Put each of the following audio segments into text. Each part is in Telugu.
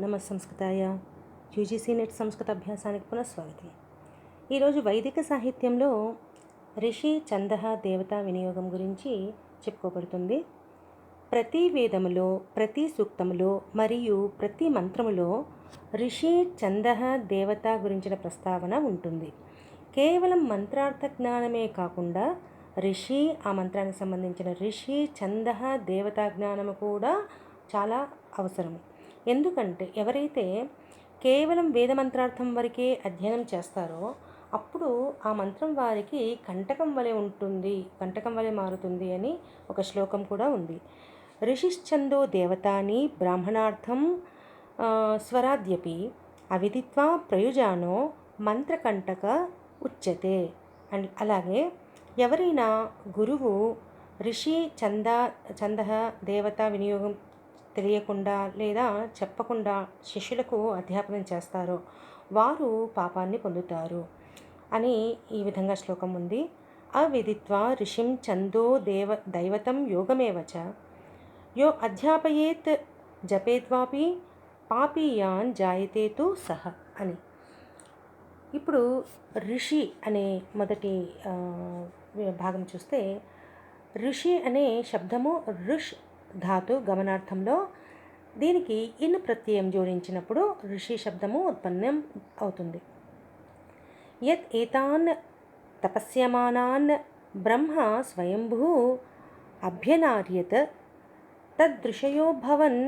నమః సంస్కృతాయ యూజీసీ నెట్ సంస్కృత అభ్యాసానికి పునఃస్వాగతం. ఈరోజు వైదిక సాహిత్యంలో ఋషి ఛందః దేవతా వినియోగం గురించి చెప్పుకోబడుతుంది. ప్రతి వేదములో, ప్రతి సూక్తములో మరియు ప్రతి మంత్రములో ఋషి ఛందః దేవత గురించిన ప్రస్తావన ఉంటుంది. కేవలం మంత్రార్థ జ్ఞానమే కాకుండా ఋషి, ఆ మంత్రానికి సంబంధించిన ఋషి ఛందః దేవతా జ్ఞానము కూడా చాలా అవసరము. ఎందుకంటే ఎవరైతే కేవలం వేదమంత్రార్థం వరకే అధ్యయనం చేస్తారో అప్పుడు ఆ మంత్రం వారికి కంటకం వలె ఉంటుంది, కంటకం వలె మారుతుంది అని ఒక శ్లోకం కూడా ఉంది. ఋషిశ్చందో దేవతాని బ్రాహ్మణార్థం స్వరాద్యపి అవిదిత్వా ప్రయుజానో మంత్రకంటక ఉచ్యతే. అండ్ అలాగే ఎవరైనా గురువు ఋషి ఛందః దేవతా వినియోగం తెలియకుండా లేదా చెప్పకుండా శిష్యులకు అధ్యాపనం చేస్తారో వారు పాపాన్ని పొందుతారు అని ఈ విధంగా శ్లోకం ఉంది. అవిదిత్వా ఋషిం ఛందో దైవతం యోగమేవచ యో అధ్యాపయేత్ జపేత్వాపి పాపీయాన్ జాయతే తు సహ అని. ఇప్పుడు ఋషి అనే మొదటి భాగం చూస్తే ఋషి అనే శబ్దము ఋష్ ధాతు గమనార్థంలో దీనికి ఇన్ ప్రత్యయం జోడించినప్పుడు ఋషి శబ్దము ఉత్పన్నం అవుతుంది. యత్ ఏతాన్ తపస్యమానాన్ బ్రహ్మ స్వయంభూ అభ్యనార్యత్ తదృషయో భవన్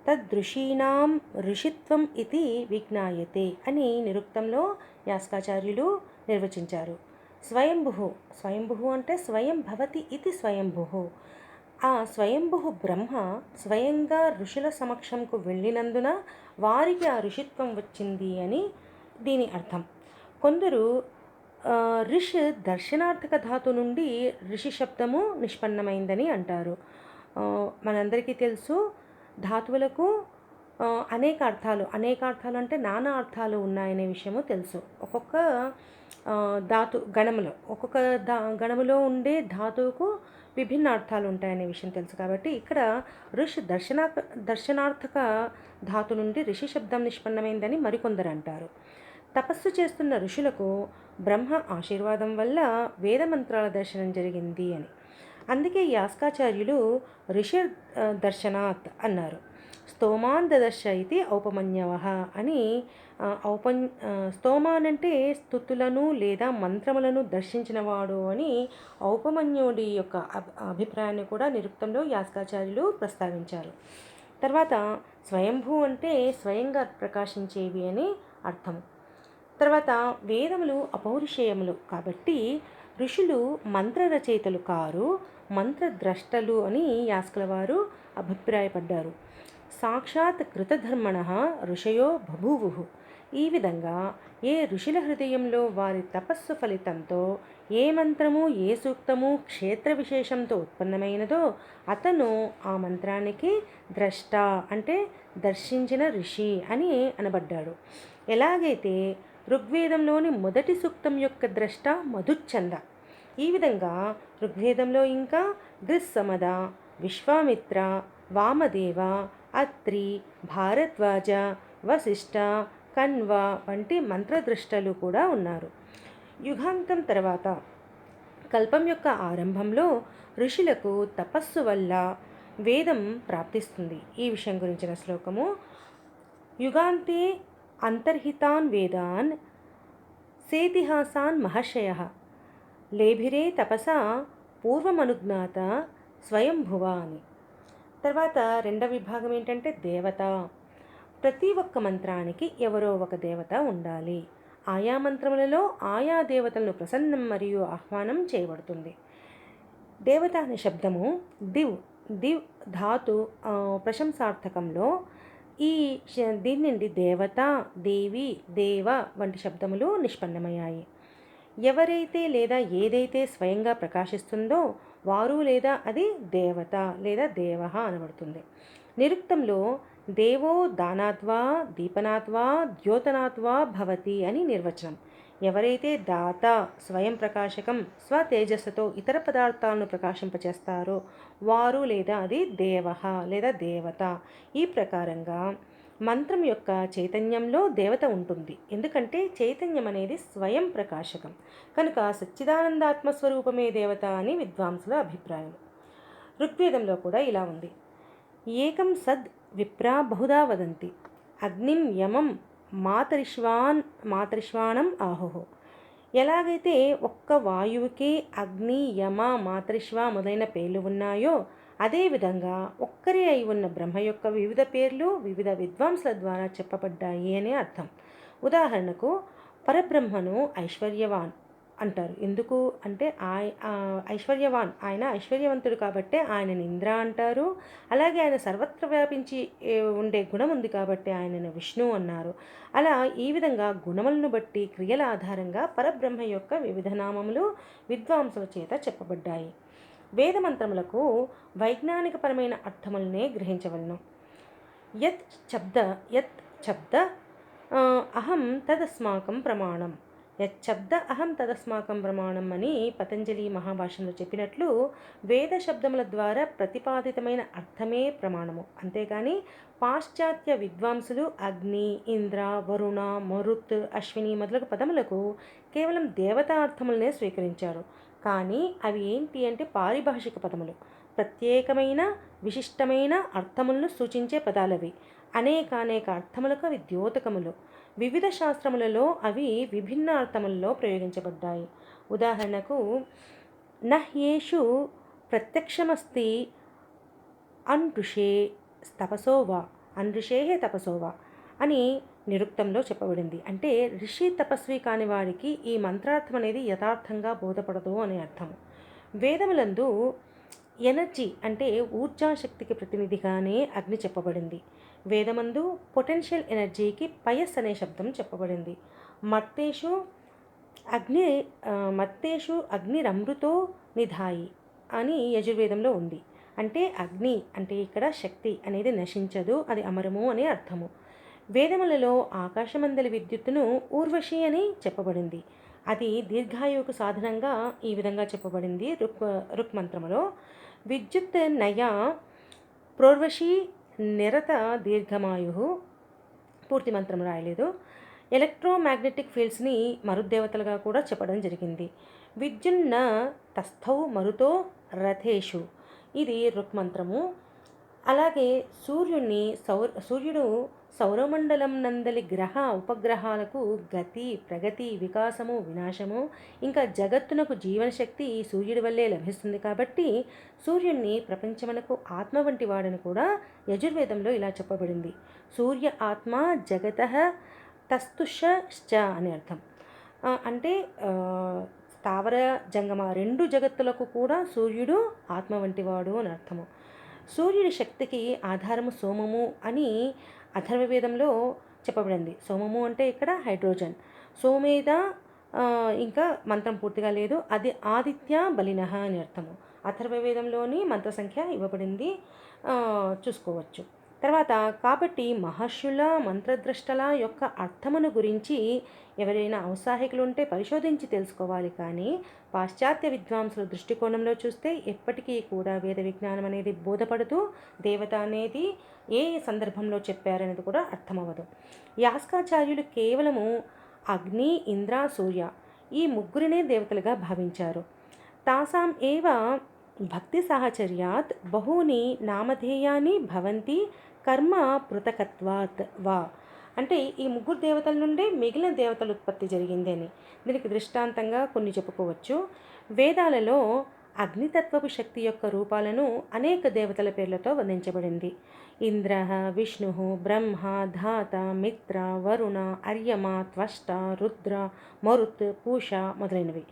తదృషీణాం ఋషిత్వం ఇది విజ్ఞాయతే అని నిరుక్తంలో యాస్కాచార్యులు నిర్వచించారు. స్వయంభు అంటే స్వయం భవతి ఇది స్వయంభు. ఆ స్వయంభు బ్రహ్మ స్వయంగా ఋషుల సమక్షంకు వెళ్ళినందున వారికి ఆ ఋషిత్వం వచ్చింది అని దీని అర్థం. కొందరు ఋష్ దర్శనార్థక ధాతు నుండి ఋషి శబ్దము నిష్పన్నమైందని అంటారు. మనందరికీ తెలుసు ధాతువులకు అనేక అర్థాలు అంటే నానా అర్థాలు ఉన్నాయనే విషయము తెలుసు. ఒక్కొక్క గణములో ఉండే ధాతువుకు విభిన్న అర్థాలు ఉంటాయనే విషయం తెలుసు. కాబట్టి ఇక్కడ ఋష్ దర్శనార్థక ధాతు నుండి ఋషి శబ్దం నిష్పన్నమైందని మరికొందరు అంటారు. తపస్సు చేస్తున్న ఋషులకు బ్రహ్మ ఆశీర్వాదం వల్ల వేదమంత్రాల దర్శనం జరిగింది అని. అందుకే యాస్కాచార్యులు ఋషి దర్శనాత్ అన్నారు. స్తోమాన్ దదర్శ ఇది ఔపమన్యవః అని. స్తోమాన్ అంటే స్తుతులను లేదా మంత్రములను దర్శించినవాడు అని ఔపమన్యుడి యొక్క అభిప్రాయాన్ని కూడా నిరుక్తంలో యాస్కాచార్యులు ప్రస్తావించారు. తర్వాత స్వయంభూ అంటే స్వయంగా ప్రకాశించేవి అని అర్థం. తర్వాత వేదములు అపౌరుషేయములు కాబట్టి ఋషులు మంత్రరచయితలు కారు, మంత్రద్రష్టలు అని యాస్కుల వారు అభిప్రాయపడ్డారు. సాక్షాత్ కృతధర్మణః ఋషయో బభూవుః. ఈ విధంగా ఏ ఋషుల హృదయంలో వారి తపస్సు ఫలితంతో ఏ మంత్రము ఏ సూక్తము క్షేత్ర విశేషంతో ఉత్పన్నమైనదో అతను ఆ మంత్రానికి ద్రష్ట అంటే దర్శించిన ఋషి అని అనబడ్డాడు. ఎలాగైతే ఋగ్వేదంలోని మొదటి సూక్తం యొక్క ద్రష్ట మధుచ్ఛంద. ఈ విధంగా ఋగ్వేదంలో ఇంకా గృత్సమద, విశ్వామిత్ర, వామదేవ, అత్రి, భారద్వాజ, వశిష్ఠ, కన్వ వంటి మంత్రదృష్టలు కూడా ఉన్నారు. యుగాంతం తర్వాత కల్పం యొక్క ఆరంభంలో ఋషులకు తపస్సు వల్ల వేదం ప్రాప్తిస్తుంది. ఈ విషయం గురించిన శ్లోకము యుగాంతే అంతర్హితాన్ వేదాన్ సేతిహాసాన్ మహర్షయః లేభిరే తపసా పూర్వమనుజ్ఞాత స్వయంభువ అని. తర్వాత రెండవ విభాగం ఏంటంటే దేవత. ప్రతి ఒక్క మంత్రానికి ఎవరో ఒక దేవత ఉండాలి. ఆయా మంత్రములలో ఆయా దేవతలను ప్రసన్నం మరియు ఆహ్వానం చేయబడుతుంది. దేవత అనే శబ్దము దివ్ ధాతు ప్రశంసార్థకంలో దీని నుండి దేవత, దేవి, దేవ వంటి శబ్దములు నిష్పన్నమయ్యాయి. ఎవరైతే లేదా ఏదైతే స్వయంగా ప్రకాశిస్తుందో వారు లేదా అది దేవత లేదా దేవః అనబడుతుంది. నిరుక్తంలో దేవో దానాద్వా దీపనాద్వా ద్యోతనాద్వా భవతి అని నిర్వచనం. ఎవరైతే దాత స్వయం ప్రకాశకం స్వతేజస్సుతో ఇతర పదార్థాలను ప్రకాశింపచేస్తారో వారు లేదా అది దేవః లేదా దేవత. ఈ ప్రకారంగా మంత్రం యొక్క చైతన్యంలో దేవత ఉంటుంది. ఎందుకంటే చైతన్యం అనేది స్వయం ప్రకాశకం కనుక సచ్చిదానందాత్మ స్వరూపమే దేవత అని విద్వాంసుల అభిప్రాయం. ఋగ్వేదంలో కూడా ఇలా ఉంది. ఏకం సద్ విప్రా బహుదా వదంతి అగ్నిం యమం మాతరిష్వాణం ఆహుహు. ఎలాగైతే ఒక్క వాయువుకే అగ్ని, యమ, మాతరిష్వ మొదలైన పేర్లు ఉన్నాయో అదేవిధంగా ఒక్కరే అయి ఉన్న బ్రహ్మ యొక్క వివిధ పేర్లు వివిధ విద్వాంసుల ద్వారా చెప్పబడ్డాయి అనే అర్థం. ఉదాహరణకు పరబ్రహ్మను ఐశ్వర్యవాన్ అంటారు. ఎందుకు అంటే ఐశ్వర్యవాన్, ఆయన ఐశ్వర్యవంతుడు కాబట్టే ఆయనని ఇంద్ర అంటారు. అలాగే ఆయన సర్వత్ర వ్యాపించి ఉండే గుణం ఉంది కాబట్టి ఆయనను విష్ణు అన్నారు. అలా ఈ విధంగా గుణములను బట్టి క్రియల ఆధారంగా పరబ్రహ్మ యొక్క వివిధ నామములు విద్వాంసుల చేత చెప్పబడ్డాయి. వేదమంత్రములకు వైజ్ఞానికపరమైన అర్థములనే గ్రహించవలను. యత్ శబ్ద అహం తదస్మాకం ప్రమాణం, యచ్చబ్ద అహం తదస్మాకం ప్రమాణం అని పతంజలి మహాభాష్యంలో చెప్పినట్లు వేద శబ్దముల ద్వారా ప్రతిపాదితమైన అర్థమే ప్రమాణము. అంతేగాని పాశ్చాత్య విద్వాంసులు అగ్ని, ఇంద్ర, వరుణ, మరుత్, అశ్విని మొదలగు పదములకు కేవలం దేవతా అర్థములనే స్వీకరించారు. కానీ అవి ఏంటి అంటే పారిభాషిక పదములు, ప్రత్యేకమైన విశిష్టమైన అర్థములను సూచించే పదాలవి. అనేక అర్థములకు అవి ద్యోతకములు. వివిధ శాస్త్రములలో అవి విభిన్న అర్థములలో ప్రయోగించబడ్డాయి. ఉదాహరణకు నహ్యేషు ప్రత్యక్షమస్తి అనృషే తపసోవా, అనృషేహే తపసోవా అని నిరుక్తంలో చెప్పబడింది. అంటే ఋషి తపస్వి కాని వారికి ఈ మంత్రార్థం అనేది యథార్థంగా బోధపడదు అనే అర్థము. వేదములందు ఎనర్జీ అంటే ఊర్జాశక్తికి ప్రతినిధిగానే అగ్ని చెప్పబడింది. వేదమందు పొటెన్షియల్ ఎనర్జీకి పయస్ అనే శబ్దం చెప్పబడింది. మత్తేషు అగ్నిరమృతో నిధాయి అని యజుర్వేదంలో ఉంది. అంటే అగ్ని అంటే ఇక్కడ శక్తి అనేది నశించదు, అది అమరము అనే అర్థము. వేదములలో ఆకాశమందలి విద్యుత్తును ఊర్వశి అని చెప్పబడింది. అది దీర్ఘాయువుకు సాధనంగా ఈ విధంగా చెప్పబడింది. రుక్ మంత్రములో విద్యుత్ నయ ప్రోర్వశి నిరత దీర్ఘమాయు, పూర్తి మంత్రం రాయలేదు. ఎలక్ట్రోమాగ్నెటిక్ ఫీల్డ్స్ని మరుద్దేవతలుగా కూడా చెప్పడం జరిగింది. విద్యున్న తస్థౌ మరుతో రథేషు, ఇది రుక్ మంత్రము. అలాగే సూర్యుడు సౌరమండలం నందలి గ్రహ ఉపగ్రహాలకు గతి, ప్రగతి, వికాసము, వినాశము, ఇంకా జగత్తునకు జీవనశక్తి సూర్యుడి వల్లే లభిస్తుంది. కాబట్టి సూర్యుడిని ప్రపంచమునకు ఆత్మ వంటి వాడని కూడా యజుర్వేదంలో ఇలా చెప్పబడింది. సూర్య ఆత్మ జగతః తస్తుష్చ అనే అర్థం. అంటే స్థావర జంగమ రెండు జగత్తులకు కూడా సూర్యుడు ఆత్మ వంటివాడు అని అర్థము. సూర్యుడి శక్తికి ఆధారము సోమము అని అథర్వవేదంలో చెప్పబడింది. సోమము అంటే ఇక్కడ హైడ్రోజన్. సోమేద ఇంకా మంత్రం పూర్తిగా లేదు, అది ఆదిత్య బలినః అని అర్థము. అథర్వవేదంలోని మంత్ర సంఖ్య ఇవ్వబడింది, చూసుకోవచ్చు. తర్వాత కాబట్టి మహర్షుల మంత్రద్రష్టల యొక్క అర్థమును గురించి ఎవరైనా ఔత్సాహికులు ఉంటే పరిశోధించి తెలుసుకోవాలి. కానీ పాశ్చాత్య విద్వాంసుల దృష్టికోణంలో చూస్తే ఎప్పటికీ కూడా వేద విజ్ఞానం అనేది బోధపడుతూ దేవత అనేది ఏ సందర్భంలో చెప్పారనేది కూడా అర్థమవ్వదు. యాస్కాచార్యులు కేవలము అగ్ని, ఇంద్ర, సూర్య ఈ ముగ్గురినే దేవతలుగా భావించారు. తాసాం ఏవ భక్తి సాహచర్యాత్ బహూని నామధేయాన్ని భవంతి కర్మ పృథకత్వాత్ వా, అంటే ఈ ముగ్గురు దేవతల నుండే మిగిలిన దేవతల ఉత్పత్తి జరిగింది అని. దీనికి దృష్టాంతంగా కొన్ని చెప్పుకోవచ్చు. వేదాలలో అగ్నితత్వపు శక్తి యొక్క రూపాలను అనేక దేవతల పేర్లతో వర్ణించబడింది. ఇంద్ర, విష్ణు, బ్రహ్మ, ధాత, మిత్ర, వరుణ, అర్యమ, త్వష్ట, రుద్ర, మరుత్, పూష మొదలైనవి.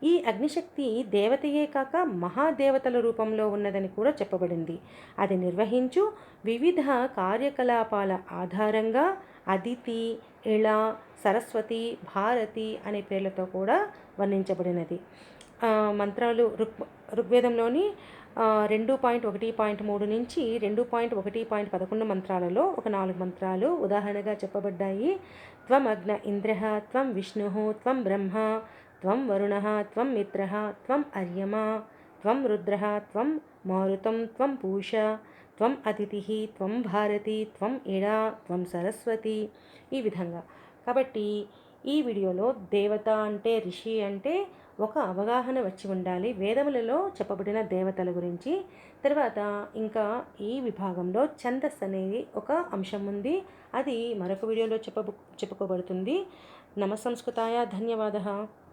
ఈ అగ్నిశక్తి దేవతయే కాక మహాదేవతల రూపంలో ఉన్నదని కూడా చెప్పబడింది. అది నిర్వహించు వివిధ కార్యకలాపాల ఆధారంగా అదితి, ఇళ, సరస్వతి, భారతి అనే పేర్లతో కూడా వర్ణించబడినది. మంత్రాలు ఋగ్వేదంలోని 2.1.3 నుంచి 2.1.11 మంత్రాలలో ఒక 4 మంత్రాలు ఉదాహరణగా చెప్పబడ్డాయి. త్వం అగ్న ఇంద్రః, త్వం విష్ణుః, త్వం బ్రహ్మ, త్వం వరుణః, త్వం మిత్రః, త్వం అర్యమ, త్వం రుద్రః, త్వం మారుతం, త్వం పూష, త్వం అతిథి, త్వం భారతి, త్వం ఇడా, త్వం సరస్వతి, ఈ విధంగా. కాబట్టి ఈ వీడియోలో దేవత అంటే, ఋషి అంటే ఒక అవగాహన వచ్చి ఉండాలి వేదములలో చెప్పబడిన దేవతల గురించి. తర్వాత ఇంకా ఈ విభాగంలో ఛందస్సు అనేది ఒక అంశం ఉంది, అది మరొక వీడియోలో చెప్పుకోబడుతుంది. నమ సంస్కృతాయ ధన్యవాదः.